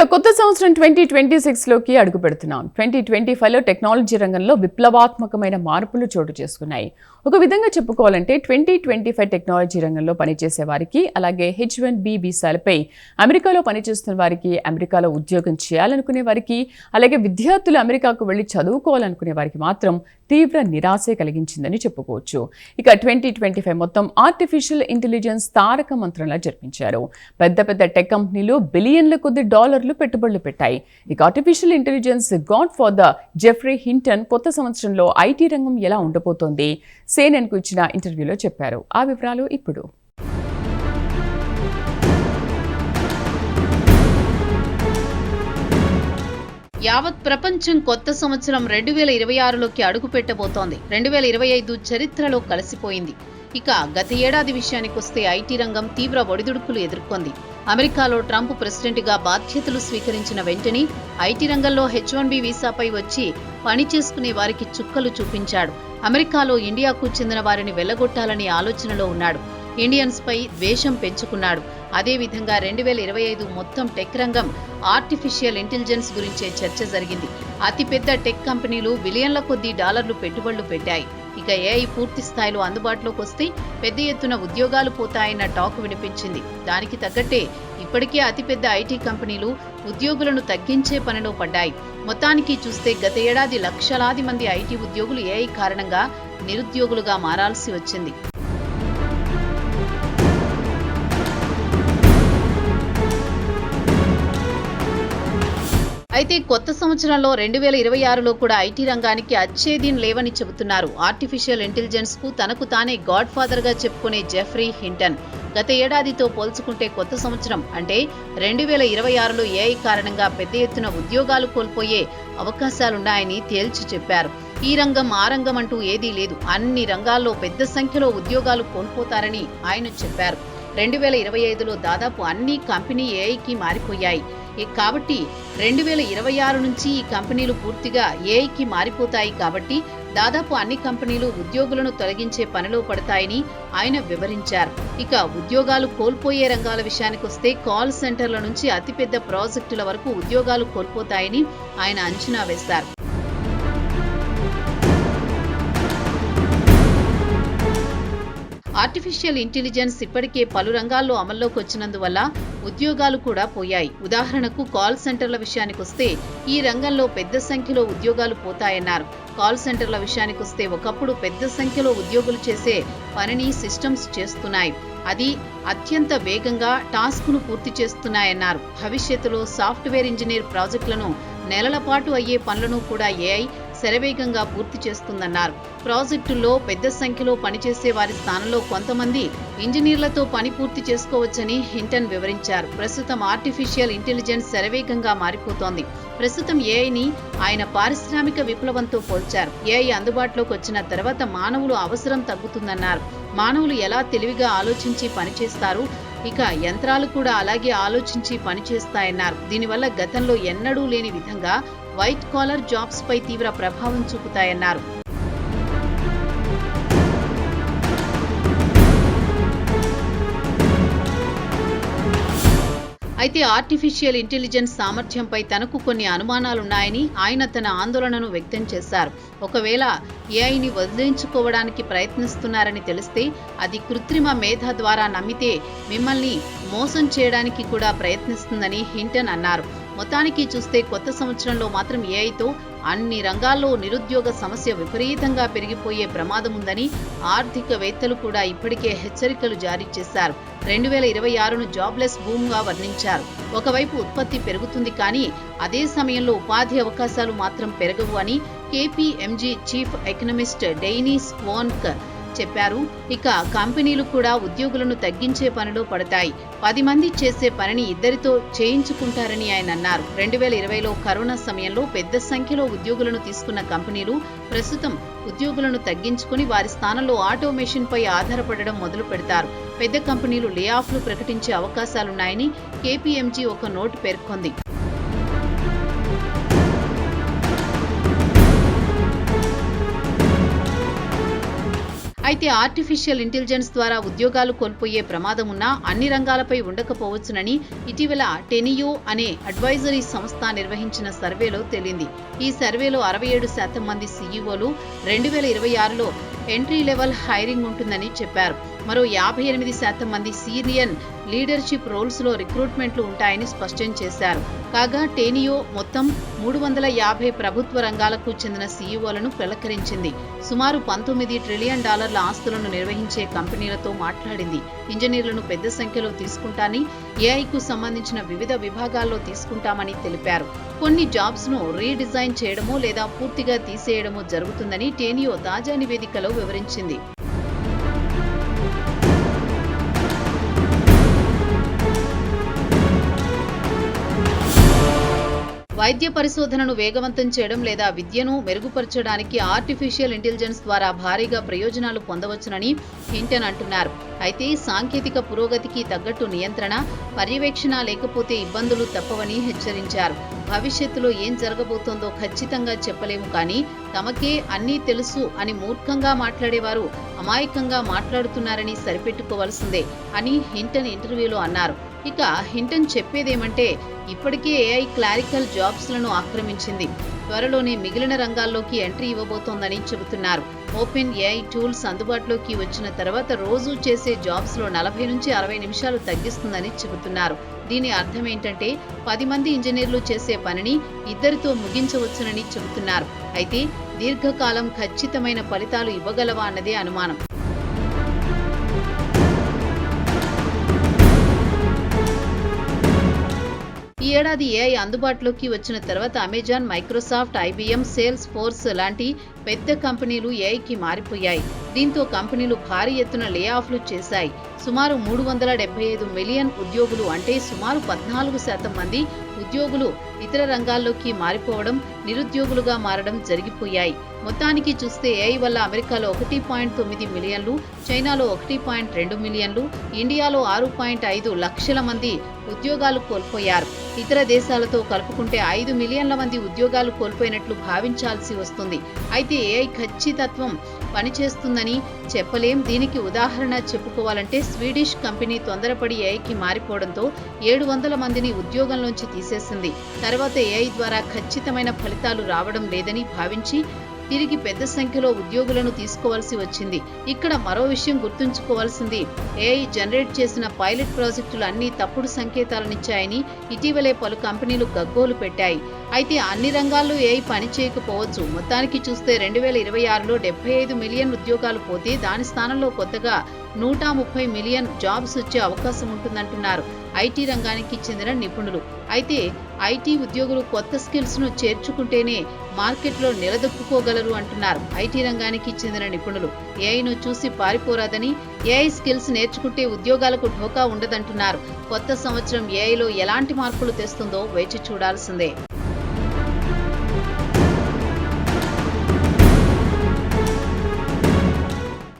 కొత్త సంవత్సరం 2026లోకి అడుగు పెడుతున్నాం. 2025లో టెక్నాలజీ రంగంలో విప్లవాత్మకమైన మార్పులు చోటు చేసుకున్నాయి. ఒక విధంగా చెప్పుకోవాలంటే 2025 టెక్నాలజీ రంగంలో పనిచేసే వారికి, అలాగే H1B వీసాలపై అమెరికాలో పనిచేస్తున్న వారికి, అమెరికాలో ఉద్యోగం చేయాలనుకునే వారికి, అలాగే విద్యార్థులు అమెరికాకు వెళ్లి చదువుకోవాలనుకునే వారికి మాత్రం తీవ్ర నిరాశే కలిగించిందని చెప్పుకోవచ్చు. ఇక 2025 మొత్తం ఆర్టిఫిషియల్ ఇంటెలిజెన్స్ తారక మంత్రంలా జరిపించారు. పెద్ద పెద్ద టెక్ కంపెనీలు బిలియన్ల కొద్ది డాలర్లు పెట్టుబడులు పెట్టాయి. ఇక artificial intelligence God father Jeffrey Hinton కొత్త సంవత్సరంలో ఐటీ రంగం ఎలా ఉండబోతోంది CNN కు ఇచ్చిన ఇంటర్వ్యూలో చెప్పారు. ఆ వివరాలు ఇప్పుడు. యావత్ ప్రపంచం కొత్త సంవత్సరం 2026లోకి అడుగు పెట్టబోతోంది. 2025 చరిత్రలో కలిసిపోయింది. ఇక గత ఏడాది విషయానికొస్తే ఐటీ రంగం తీవ్ర ఒడిదుడుకులు ఎదుర్కొంది. అమెరికాలో ట్రంప్ ప్రెసిడెంట్గా బాధ్యతలు స్వీకరించిన వెంటనే ఐటీ రంగంలో H1B వీసాపై వచ్చి పని చేసుకునే వారికి చుక్కలు చూపించాడు. అమెరికాలో ఇండియాకు చెందిన వారిని వెళ్లగొట్టాలనే ఆలోచనలో ఉన్నాడు. ఇండియన్స్ పై ద్వేషం పెంచుకున్నాడు. అదేవిధంగా 2025 మొత్తం టెక్ రంగం ఆర్టిఫిషియల్ ఇంటెలిజెన్స్ గురించే చర్చ జరిగింది. అతిపెద్ద టెక్ కంపెనీలు బిలియన్ల కొద్దీ డాలర్లు పెట్టుబడులు పెట్టాయి. ఇక ఏఐ పూర్తి స్థాయిలో అందుబాటులోకి వస్తే పెద్ద ఎత్తున ఉద్యోగాలు పోతాయన్న టాక్ వినిపించింది. దానికి తగ్గట్టే ఇప్పటికే అతిపెద్ద ఐటీ కంపెనీలు ఉద్యోగులను తగ్గించే పనిలో పడ్డాయి. మొత్తానికి చూస్తే గత ఏడాది లక్షలాది మంది ఐటీ ఉద్యోగులు ఏఐ కారణంగా నిరుద్యోగులుగా మారాల్సి వచ్చింది. అయితే కొత్త సంవత్సరంలో 2026లో కూడా ఐటీ రంగానికి అచ్చేదీన్ లేవని చెబుతున్నారు. ఆర్టిఫిషియల్ ఇంటెలిజెన్స్ కు తనకు తానే గాడ్ ఫాదర్ గా చెప్పుకునే జెఫ్రీ హింటన్. గత ఏడాదితో పోల్చుకుంటే కొత్త సంవత్సరం అంటే 2026లో ఏఐ కారణంగా పెద్ద ఎత్తున ఉద్యోగాలు కోల్పోయే అవకాశాలున్నాయని తేల్చి చెప్పారు. ఈ రంగం ఆ రంగం అంటూ ఏదీ లేదు. అన్ని రంగాల్లో పెద్ద సంఖ్యలో ఉద్యోగాలు కోల్పోతారని ఆయన చెప్పారు. 2025లో దాదాపు అన్ని కంపెనీ ఏఐకి మారిపోయాయి. కాబట్టి 2026 నుంచి ఈ కంపెనీలు పూర్తిగా ఏఐకి మారిపోతాయి. కాబట్టి దాదాపు అన్ని కంపెనీలు ఉద్యోగులను తొలగించే పనిలో పడతాయని ఆయన వివరించారు. ఇక ఉద్యోగాలు కోల్పోయే రంగాల విషయానికొస్తే కాల్ సెంటర్ల నుంచి అతిపెద్ద ప్రాజెక్టుల వరకు ఉద్యోగాలు కోల్పోతాయని ఆయన అంచనా వేశారు. ఆర్టిఫిషియల్ ఇంటెలిజెన్స్ ఇప్పటికే పలు రంగాల్లో అమల్లోకి వచ్చినందువల్ల ఉద్యోగాలు కూడా పోయాయి. ఉదాహరణకు కాల్ సెంటర్ల విషయానికొస్తే ఈ రంగంలో పెద్ద సంఖ్యలో ఉద్యోగాలు పోతాయన్నారు. కాల్ సెంటర్ల విషయానికొస్తే ఒకప్పుడు పెద్ద సంఖ్యలో ఉద్యోగులు చేసే పనిని సిస్టమ్స్ చేస్తున్నాయి. అది అత్యంత వేగంగా టాస్క్ను పూర్తి చేస్తున్నాయన్నారు. భవిష్యత్తులో సాఫ్ట్వేర్ ఇంజనీర్ ప్రాజెక్టులను నెలల పాటు అయ్యే పనులను కూడా ఏఐ శరవేగంగా పూర్తి చేస్తుందన్నారు. ప్రాజెక్టుల్లో పెద్ద సంఖ్యలో పనిచేసే వారి స్థానంలో కొంతమంది ఇంజనీర్లతో పని పూర్తి చేసుకోవచ్చని హింటన్ వివరించారు. ప్రస్తుతం ఆర్టిఫిషియల్ ఇంటెలిజెన్స్ శరవేగంగా మారిపోతోంది. ప్రస్తుతం ఏఐని ఆయన పారిశ్రామిక విప్లవంతో పోల్చారు. ఏఐ అందుబాటులోకి వచ్చిన తర్వాత మానవుల అవసరం తగ్గుతుందన్నారు. మానవులు ఎలా తెలివిగా ఆలోచించి పనిచేస్తారు, ఇక యంత్రాలు కూడా అలాగే ఆలోచించి పనిచేస్తాయన్నారు. దీనివల్ల గతంలో ఎన్నడూ లేని విధంగా వైట్ కాలర్ జాబ్స్ పై తీవ్ర ప్రభావం చూపుతాయన్నారు. అయితే ఆర్టిఫిషియల్ ఇంటెలిజెన్స్ సామర్థ్యంపై తనకు కొన్ని అనుమానాలున్నాయని ఆయన తన ఆందోళనను వ్యక్తం చేశారు. ఒకవేళ ఏఐని వదిలించుకోవడానికి ప్రయత్నిస్తున్నారని తెలిస్తే, అది కృత్రిమ మేధ ద్వారా నమ్మితే మిమ్మల్ని మోసం చేయడానికి కూడా ప్రయత్నిస్తుందని హింటన్ అన్నారు. మొత్తానికి చూస్తే కొత్త సంవత్సరంలో మాత్రం ఏఐతో అన్ని రంగాల్లో నిరుద్యోగ సమస్య విపరీతంగా పెరిగిపోయే ప్రమాదం ఉందని ఆర్థికవేత్తలు కూడా ఇప్పటికే హెచ్చరికలు జారీ చేశారు. 2026ను జాబ్లెస్ బూమ్గా వర్ణించారు. ఒకవైపు ఉత్పత్తి పెరుగుతుంది, కానీ అదే సమయంలో ఉపాధి అవకాశాలు మాత్రం పెరగవు అని KPMG చీఫ్ ఎకనమిస్ట్ డెయినీ స్క్వాన్క్ చెప్పారు. ఇక కంపెనీలు కూడా ఉద్యోగులను తగ్గించే పనిలో పడతాయి. 10 మంది చేసే పనిని ఇద్దరితో చేయించుకుంటారని ఆయన అన్నారు. 2020లో కరోనా సమయంలో పెద్ద సంఖ్యలో ఉద్యోగులను తీసుకున్న కంపెనీలు ప్రస్తుతం ఉద్యోగులను తగ్గించుకుని వారి స్థానంలో ఆటోమేషన్ పై ఆధారపడడం మొదలు పెడతారు. పెద్ద కంపెనీలు లే ఆఫ్లు ప్రకటించే అవకాశాలున్నాయని KPMG ఒక నోటు పేర్కొంది. అయితే ఆర్టిఫిషియల్ ఇంటెలిజెన్స్ ద్వారా ఉద్యోగాలు కోల్పోయే ప్రమాదం ఉన్నా అన్ని రంగాలపై ఉండకపోవచ్చునని ఇటీవల టెనియో అనే అడ్వైజరీ సంస్థ నిర్వహించిన సర్వేలో తేలింది. ఈ సర్వేలో 67% మంది సీఈఓలు 2026లో ఎంట్రీ లెవెల్ హైరింగ్ ఉంటుందని చెప్పారు. మరో 58% మంది సీనియర్ లీడర్షిప్ రోల్స్లో రిక్రూట్మెంట్లు ఉంటాయని స్పష్టం చేశారు. కాగా టెనియో మొత్తం 350 ప్రభుత్వ రంగాలకు చెందిన సీఈఓలను ప్రలకరించింది. సుమారు $19 ట్రిలియన్ ఆస్తులను నిర్వహించే కంపెనీలతో మాట్లాడింది. ఇంజనీర్లను పెద్ద సంఖ్యలో తీసుకుంటామని, ఏఐకు సంబంధించిన వివిధ విభాగాల్లో తీసుకుంటామని తెలిపారు. కొన్ని జాబ్స్ ను రీడిజైన్ చేయడమో లేదా పూర్తిగా తీసేయడమో జరుగుతుందని టెనియో తాజా నివేదికలో వివరించింది. వైద్య పరిశోధనను వేగవంతం చేయడం లేదా విద్యను మెరుగుపరచడానికి ఆర్టిఫిషియల్ ఇంటెలిజెన్స్ ద్వారా భారీగా ప్రయోజనాలు పొందవచ్చునని హింటన్ అంటున్నారు. అయితే సాంకేతిక పురోగతికి తగ్గట్టు నియంత్రణ, పర్యవేక్షణ లేకపోతే ఇబ్బందులు తప్పవని హెచ్చరించారు. భవిష్యత్తులో ఏం జరగబోతోందో ఖచ్చితంగా చెప్పలేము, కానీ తమకే అన్నీ తెలుసు అని మూర్ఖంగా మాట్లాడేవారు అమాయకంగా మాట్లాడుతున్నారని సరిపెట్టుకోవాల్సిందే అని హింటన్ ఇంటర్వ్యూలో అన్నారు. ఇక హింటన్ చెప్పేదేమంటే, ఇప్పటికే ఏఐ క్లారికల్ జాబ్స్లను ఆక్రమించింది, త్వరలోనే మిగిలిన రంగాల్లోకి ఎంట్రీ ఇవ్వబోతోందని చెబుతున్నారు. ఓపెన్ ఏఐ టూల్స్ అందుబాటులోకి వచ్చిన తర్వాత రోజు చేసే జాబ్స్లో 40 నుంచి 60 నిమిషాలు తగ్గిస్తుందని చెబుతున్నారు. దీని అర్థం ఏంటంటే 10 మంది ఇంజనీర్లు చేసే పనిని 2తో ముగించవచ్చునని చెబుతున్నారు. అయితే దీర్ఘకాలం ఖచ్చితమైన ఫలితాలు ఇవ్వగలవా అన్నదే అనుమానం. ఈ ఏడాది ఏఐ అందుబాటులోకి వచ్చిన తర్వాత Amazon, Microsoft, IBM, sales force లాంటి పెద్ద కంపెనీలు ఏఐకి మారిపోయాయి. దీంతో కంపెనీలు భారీ ఎత్తున లే ఆఫ్లు చేశాయి. సుమారు 375 మిలియన్ ఉద్యోగులు, అంటే సుమారు 14% మంది ఉద్యోగులు ఇతర రంగాల్లోకి మారిపోవడం, నిరుద్యోగులుగా మారడం జరిగిపోయాయి. మొత్తానికి చూస్తే ఏఐ వల్ల అమెరికాలో 1.9 మిలియన్లు, చైనాలో 1.2 మిలియన్లు, ఇండియాలో 6.5 లక్షల మంది ఉద్యోగాలు కోల్పోయారు. ఇతర దేశాలతో కలుపుకుంటే 5 మిలియన్ల మంది ఉద్యోగాలు కోల్పోయినట్లు భావించాల్సి వస్తుంది. అయితే ఏఐ ఖచ్చితత్వం పనిచేస్తుందని చెప్పలేం. దీనికి ఉదాహరణ చెప్పుకోవాలంటే స్వీడిష్ కంపెనీ తొందరపడి ఏఐకి మారిపోవడంతో 700 మందిని ఉద్యోగంలోంచి తీసేసింది. తర్వాత ఏఐ ద్వారా ఖచ్చితమైన ఫలితాలు రావడం లేదని భావించి తిరిగి పెద్ద సంఖ్యలో ఉద్యోగులను తీసుకోవాల్సి వచ్చింది. ఇక్కడ మరో విషయం గుర్తుంచుకోవాల్సింది, ఏఐ జనరేట్ చేసిన పైలట్ ప్రాజెక్టులు అన్ని తప్పుడు సంకేతాలనిచ్చాయని ఇటీవలే పలు కంపెనీలు గగ్గోలు పెట్టాయి. అయితే అన్ని రంగాల్లో ఏఐ పనిచేయకపోవచ్చు. మొత్తానికి చూస్తే 2026లో 75 మిలియన్ ఉద్యోగాలు పోతే దాని స్థానంలో కొత్తగా 130 మిలియన్ జాబ్స్ వచ్చే అవకాశం ఉంటుందంటున్నారు ఐటీ రంగానికి చెందిన నిపుణులు. అయితే ఐటీ ఉద్యోగులు కొత్త స్కిల్స్ ను చేర్చుకుంటేనే మార్కెట్లో నిలదొక్కుకోగలరు అంటున్నారు ఐటీ రంగానికి చెందిన నిపుణులు. ఏఐను చూసి పారిపోరాదని, ఏఐ స్కిల్స్ నేర్చుకుంటే ఉద్యోగాలకు ఢోకా ఉండదంటున్నారు. కొత్త సంవత్సరం ఏఐలో ఎలాంటి మార్పులు తెస్తుందో వేచి చూడాల్సిందే.